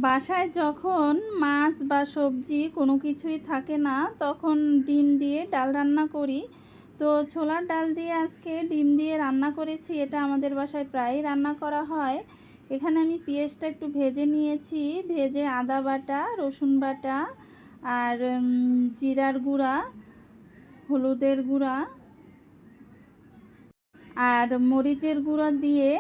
বাসায় যখন মাছ বা সবজি কোনো কিছুই থাকে না, তখন ডিম দিয়ে ডাল রান্না করি। তো ছোলার ডাল দিয়ে আজকে ডিম দিয়ে রান্না করেছি। এটা আমাদের বাসায় প্রায়ই রান্না করা হয়। এখানে আমি পেঁয়াজটা একটু ভেজে নিয়েছি। ভেজে আদা বাটা, রসুন বাটা আর জিরার গুঁড়া, হলুদের গুঁড়া আর মরিচের গুঁড়া দিয়ে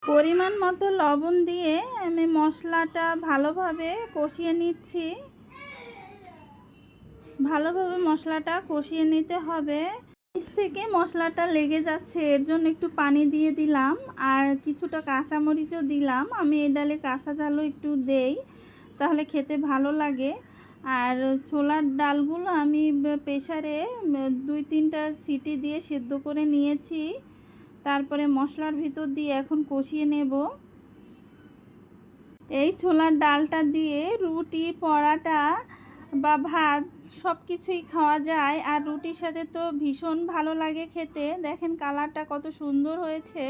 পরিমাণ মতো লবণ দিয়ে আমি মশলাটা ভালোভাবে কষিয়ে নিচ্ছি। ভালোভাবে মশলাটা কষিয়ে নিতে হবে। নিচ থেকে মশলাটা লেগে যাচ্ছে, এর জন্য একটু পানি দিয়ে দিলাম আর কিছুটা কাঁচামরিচও দিলাম। আমি এই ডালে কাঁচা ঝালও একটু দেই, তাহলে খেতে ভালো লাগে। আর ছোলার ডালগুলো আমি প্রেসারে 2-3টা সিটি দিয়ে সেদ্ধ করে নিয়েছি। তারপরে মশলার ভিতর দিয়ে এখন কষিয়ে নেব। এই ছোলার ডালটা দিয়ে রুটি, পরাটা বা ভাত সব কিছুই খাওয়া যায়। আর রুটির সাথে তো ভীষণ ভালো লাগে খেতে। দেখেন কালারটা কত সুন্দর হয়েছে।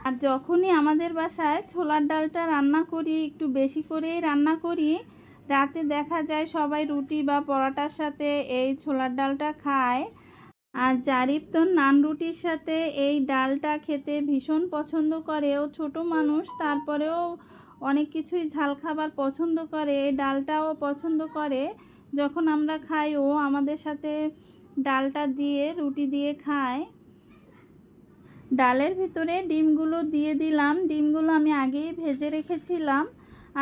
আর যখনই আমাদের বাসায় ছোলার ডালটা রান্না করি, একটু বেশি করেই রান্না করি, রাতে দেখা যায় সবাই রুটি বা পরোটার সাথে এই ছোলার ডালটা খায়। আর জারিফ তো নান রুটির সাথে এই ডালটা খেতে ভীষণ পছন্দ করে। ও ছোটো মানুষ, তারপরেও অনেক কিছুই ঝাল খাবার পছন্দ করে, এই ডালটাও পছন্দ করে। যখন আমরা খাই ও আমাদের সাথে ডালটা দিয়ে রুটি দিয়ে খায়। ডালের ভিতরে ডিমগুলো দিয়ে দিলাম। ডিমগুলো আমি আগেই ভেজে রেখেছিলাম।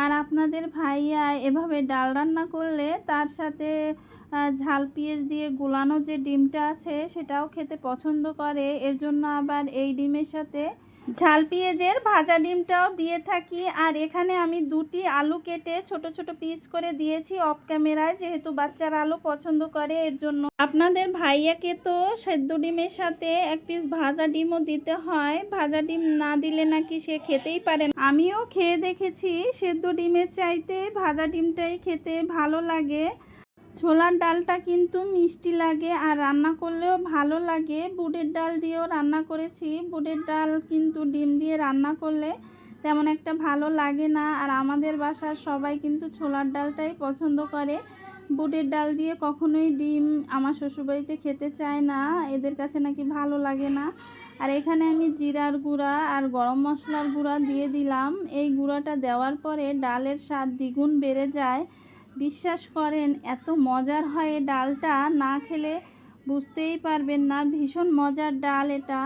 আর আপনাদের ভাইয়া এভাবে ডাল রান্না করলে তার সাথে ঝাল পেঁয়াজ দিয়ে গোলানো যে ডিমটা আছে সেটাও খেতে পছন্দ করে। এর জন্য আবার এই ডিমের সাথে ঝাল পেঁয়াজের ভাজা ডিমটাও দিয়ে থাকি। আর এখানে আমি 2টি আলু কেটে ছোট ছোট পিস করে দিয়েছি অফ ক্যামেরায়, যেহেতু বাচ্চারা আলু পছন্দ করে এর জন্য। আপনাদের ভাইয়াকে তো সেদ্ধ ডিমের সাথে 1 পিস ভাজা ডিমও দিতে হয়। ভাজা ডিম না দিলে নাকি সে খেতেই পারে না। আমিও খেয়ে দেখেছি, সেদ্ধ ডিমের চাইতে ভাজা ডিমটাই খেতে ভালো লাগে। ছোলার ডালটা কিন্তু মিষ্টি লাগে আর রান্না করলেও ভালো লাগে। বুটের ডাল দিয়েও রান্না করেছি। বুটের ডাল কিন্তু ডিম দিয়ে রান্না করলে তেমন একটা ভালো লাগে না। আর আমাদের বাসার সবাই কিন্তু ছোলার ডালটাই পছন্দ করে। বুটের ডাল দিয়ে কখনোই ডিম আমার শ্বশুরবাড়িতে খেতে চায় না, এদের কাছে নাকি ভালো লাগে না। আর এখানে আমি জিরার গুঁড়া আর গরম মশলার গুঁড়া দিয়ে দিলাম। এই গুঁড়াটা দেওয়ার পরে ডালের স্বাদ দ্বিগুণ বেড়ে যায়। বিশ্বাস করেন এত মজার হয়, ডালটা না খেলে বুঝতেই পারবেন না। ভীষণ মজার ডাল এটা।